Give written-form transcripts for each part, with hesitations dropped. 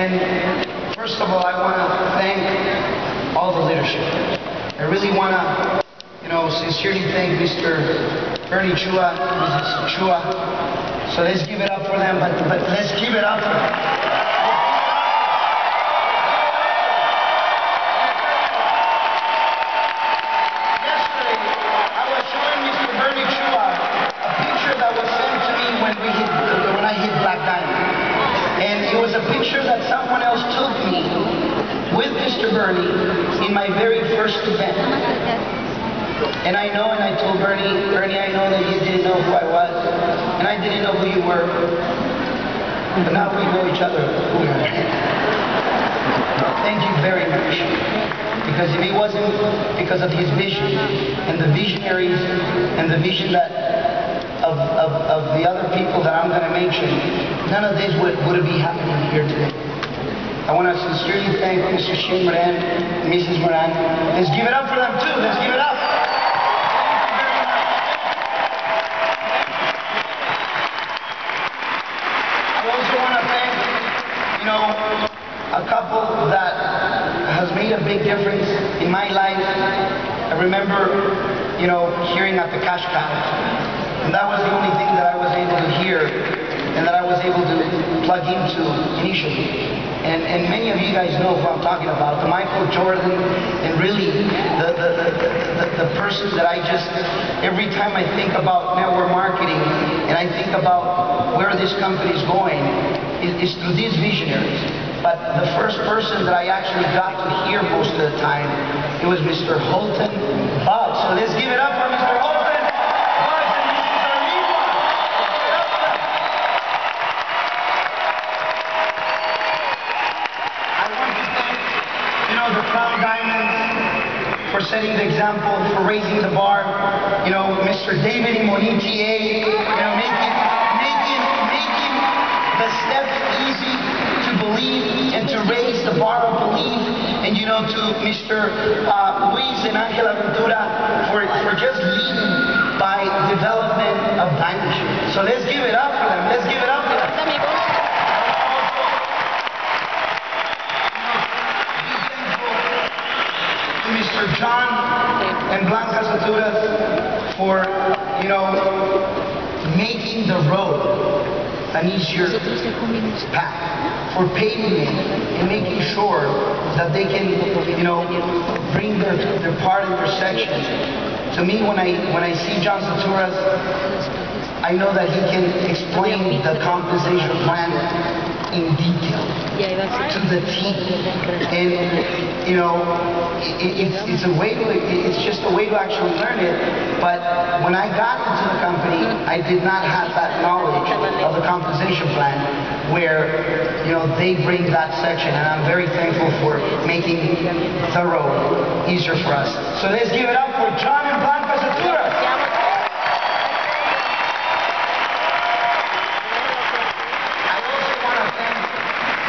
And first of all, I want to thank all the leadership. I really want to, sincerely thank Mr. Bernie Chua, Mrs. Chua. So let's give it up for them, but let's give it up for them. Yesterday, I was showing Mr. Bernie Chua a picture that was sent to me when I hit Black Diamond. And it was a picture that someone else took me with Mr. Bernie in my very first event. And I told Bernie, I know that you didn't know who I was, and I didn't know who you were, but now we know each other. Thank you very much. Because if it wasn't because of his vision, and the visionaries, and the vision that of the other people that I'm going to mention, none of this would be happening here today. I want to sincerely thank Mr. Shane Moran and Mrs. Moran. Let's give it up for them too. Let's give it up. I also want to thank, a couple that has made a big difference in my life. I remember, hearing at the cash cow. And that was the only thing that I was able to hear and that I was able to plug into initially. And many of you guys know who I'm talking about, the Michael Jordan, and really the person that I just, every time I think about network marketing and I think about where this company is going, is through these visionaries. But the first person that I actually got to hear most of the time, it was Mr. Holton Buggs. So let's give it up for Mr. Holton. The Crown Diamonds for setting the example, for raising the bar. Mr. David Imonitier, making the steps easy to believe and to raise the bar of belief. And to Mr. Luis and Angela Ventura for just leading by development of diamond. So let's give it up for them. Let's give it up for them. Mr. John and Blanca Saturas for, making the road an easier path, for paving it and making sure that they can, bring their part in their section. To me, when I see John Saturas, I know that he can explain the compensation plan in detail to the team, and it's just a way to actually learn it. But when I got into the company, I did not have that knowledge of the compensation plan, where they bring that section, and I'm very thankful for making the road easier for us. So let's give it up for John and Blanca Saturas.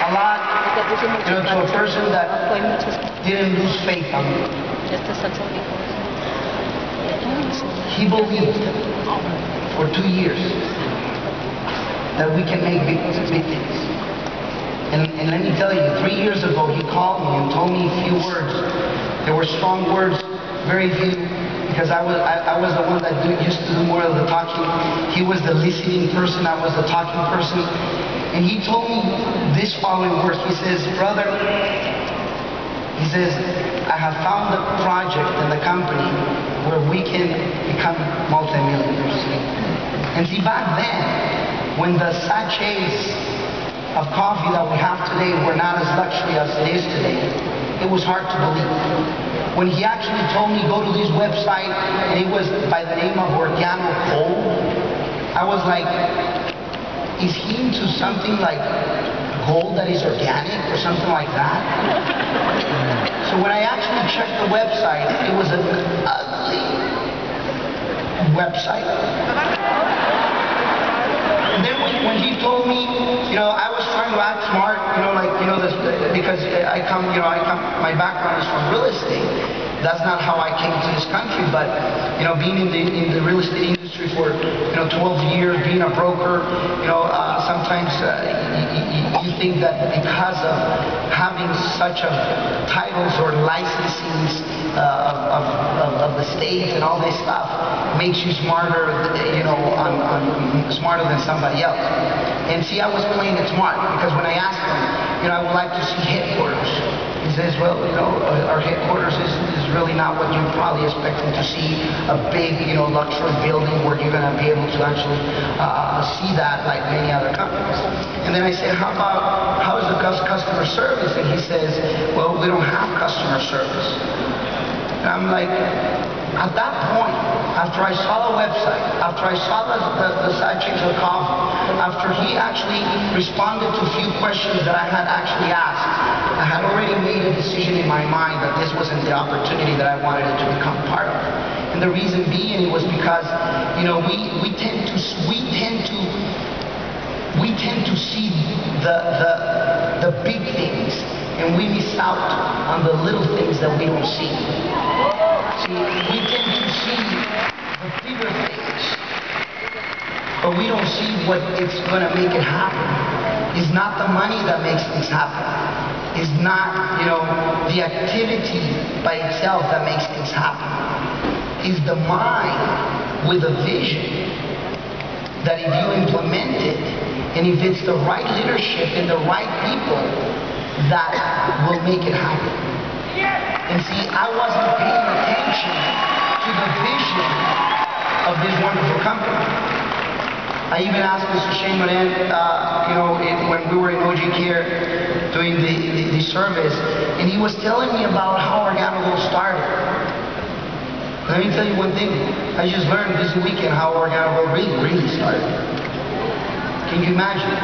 A lot, to a person that didn't lose faith on me. He believed for 2 years that we can make big things. And let me tell you, 3 years ago he called me and told me a few words. There were strong words, very few, because I was the one that used to do more of the talking. He was the listening person, I was the talking person. And he told me this following words. He says, brother, he says, I have found a project in the company where we can become multimillionaires. And see, back then, when the sachets of coffee that we have today were not as luxury as it is today, it was hard to believe. When he actually told me go to this website, and it was by the name of Organic Gold, I was like, is he into something like gold that is organic or something like that? So when I actually checked the website, it was an ugly website. And then when he told me, I was trying to act smart, because my background is from real estate. That's not how I came to this country, but, you know, being in the real estate industry for, you know, 12 years, being a broker, you know, sometimes you think that because of having such a titles or licensings of the states and all this stuff makes you smarter, you know, smarter than somebody else. And see, I was playing it smart, because when I asked him, you know, I would like to see headquarters. He says, well, you know, our headquarters is really not what you probably expecting to see, a big, you know, luxury building where you're going to be able to actually see that like many other companies. And then I said, how is the customer service? And he says, well, we don't have customer service. And I'm like, at that point, after I saw the website, after I saw the sachets of coffee, after he actually responded to a few questions that I had actually asked, I had already made a decision in my mind that this wasn't the opportunity that I wanted it to become part of. And the reason being was because, you know, we tend to see the big things, and we miss out on the little things that we don't see. See, we tend to see the bigger things, but we don't see what it's going to make it happen. It's not the money that makes things happen. It's not, you know, the activity by itself that makes things happen. It's the mind with a vision that if you implement it, and if it's the right leadership and the right people, that will make it happen. And see, I wasn't paying attention to the vision of this wonderful company. I even asked Mr. Shane Moran, you know, when we were in OG Care doing the service, and he was telling me about how Organogold started. Let me tell you one thing. I just learned this weekend how Organogold really started. Can you imagine?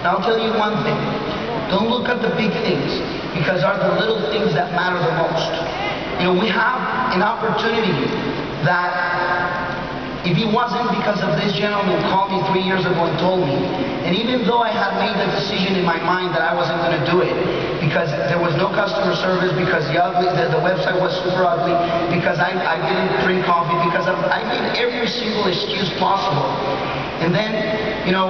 And I'll tell you one thing. Don't look at the big things, because are the little things that matter the most. You know, we have an opportunity that if it wasn't because of this gentleman who called me 3 years ago and told me, and even though I had made the decision in my mind that I wasn't going to do it, because there was no customer service, because the website was super ugly, because I didn't drink coffee, because I made every single excuse possible. And then, you know,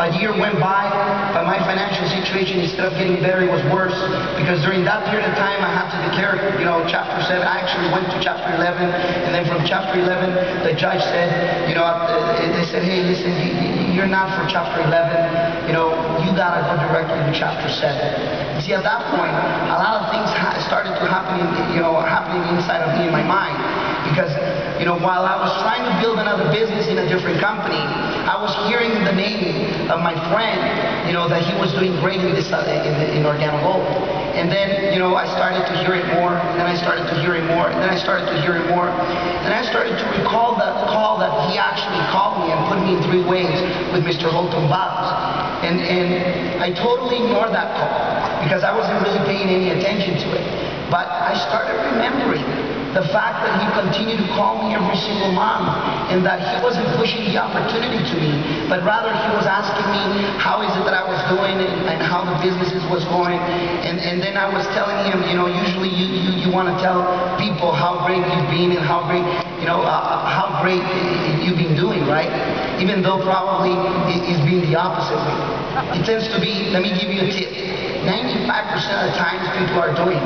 a year went by, but my financial situation, instead of getting better, it was worse, because during that period of time, I had to declare, you know, Chapter 7. I actually went to Chapter 11, and then from Chapter 11, the judge said, you know, they said, hey, listen, you're not for Chapter 11, you know, you gotta go directly to Chapter 7. See, at that point, a lot of things started to happen, happening inside of me in my mind. Because, you know, while I was trying to build another business in a different company, I was hearing the name of my friend, you know, that he was doing great in this in Organogold. And then, you know, I started to hear it more, and then I started to hear it more, and then I started to hear it more. And I started to recall that call that he actually called me and put me in 3 ways with Mr. Holton Bobs. And I totally ignored that call, because I wasn't really paying any attention to it. But I started remembering the fact that he continued to call me every single month, and that he wasn't pushing the opportunity to me, but rather he was asking me how is it that I was doing and how the businesses was going. And then I was telling him, you know, usually you want to tell people how great you've been and how great, you know, how great you've been doing, right? Even though probably it's been the opposite way. It tends to be, let me give you a tip. 95% of the times people are doing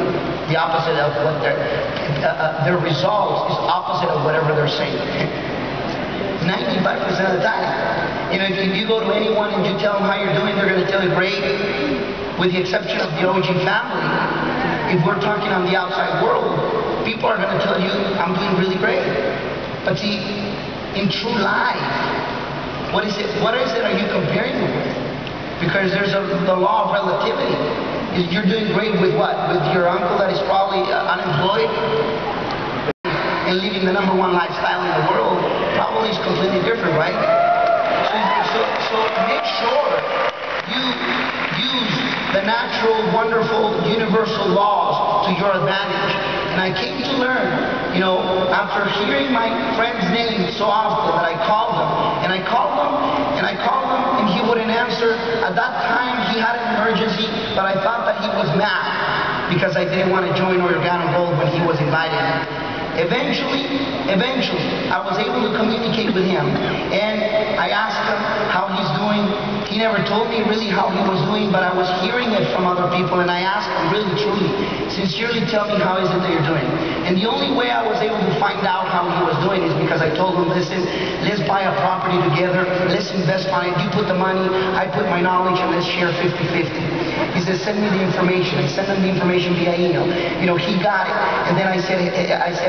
the opposite of what their results is opposite of whatever they're saying. 95% of the time. You know, if you go to anyone and you tell them how you're doing, they're going to tell you great, with the exception of the OG family. If we're talking on the outside world, people are going to tell you, I'm doing really great. But see, in true life, what is it are you comparing with? Because there's the law of relativity. You're doing great with what? With your uncle that is probably unemployed and living the #1 lifestyle in the world. Probably is completely different, right? So make sure you use the natural, wonderful, universal laws to your advantage. And I came to learn, you know, after hearing my friend's name so often, that I called him, and I called him, and he wouldn't answer. At that time, he had an emergency, but I thought that he was mad. because I didn't want to join Organo Gold when he was invited. Eventually, I was able to communicate with him, and I asked him how he's doing. He never told me really how he was doing, but I was hearing it from other people, and I asked him really, truly, sincerely, tell me how is it that you're doing. And the only way I was able to find out how he was doing is because I told him, listen, let's buy a property together, let's invest on it, you put the money, I put my knowledge, and let's share 50-50. He said, send me the information. I sent him the information via email. You know, he got it. And then I said,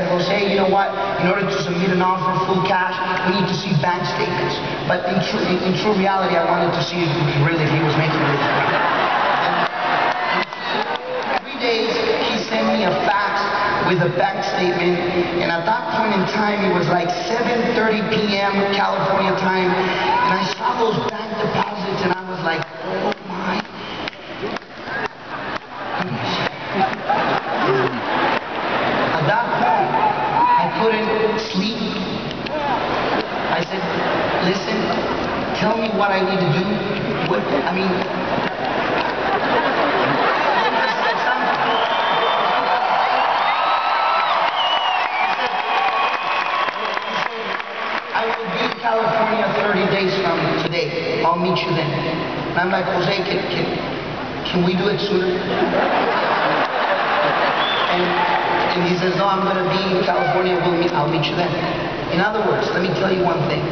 Jose, you know what? In order to submit an offer full cash, we need to see bank statements. But in true reality, I wanted to see really if he was making it. And 3 days, he sent me a fax with a bank statement. And at that point in time, it was like 7:30 p.m. California time. And I saw those bank deposits, and I was like, oh my. At that point, I couldn't sleep. I said, listen, tell me what I need to do. I will be in California 30 days from today. I'll meet you then. And I'm like, Jose, can we do it sooner? And he says, no, I'm going to be in California, I'll meet you then. In other words, let me tell you one thing.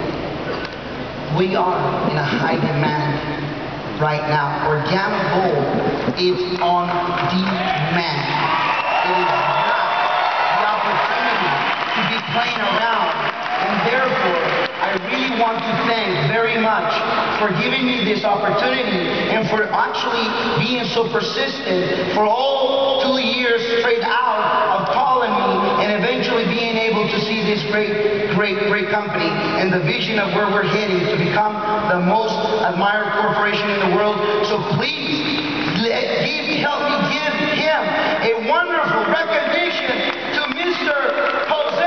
We are in a high demand right now. Organo Gold is on demand. It is not the opportunity to be playing around. And therefore, I really want to thank very much for giving me this opportunity and for actually being so persistent for all 2 years straight out of calling me and eventually being able to see this great company and the vision of where we're heading to become the most admired corporation in the world. So please, help me give him a wonderful recognition to Mr. Jose.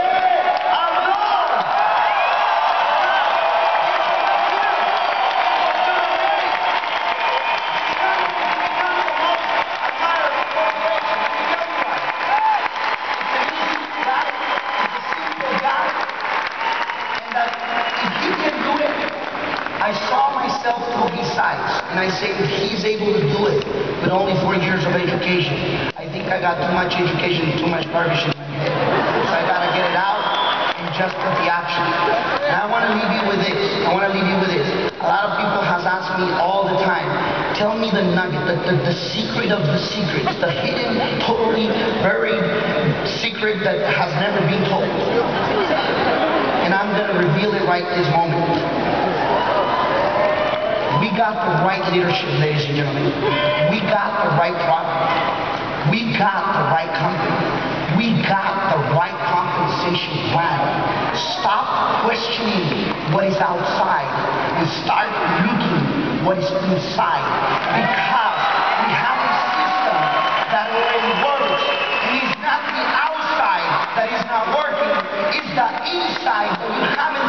I saw myself through his eyes, and I say, if he's able to do it with only 4 years of education, I think I got too much education and too much garbage in my head. So I gotta get it out and just put the action. And I want to leave you with this. A lot of people has asked me all the time, tell me the nugget, the secret of the secrets, the hidden, totally buried secret that has never been told. And I'm gonna reveal it right this moment. We got the right leadership, ladies and gentlemen. We got the right product. We got the right company. We got the right compensation plan. Stop questioning what is outside and start looking what is inside. Because we have a system that already works. And it's not the outside that is not working. It's the inside that you haven't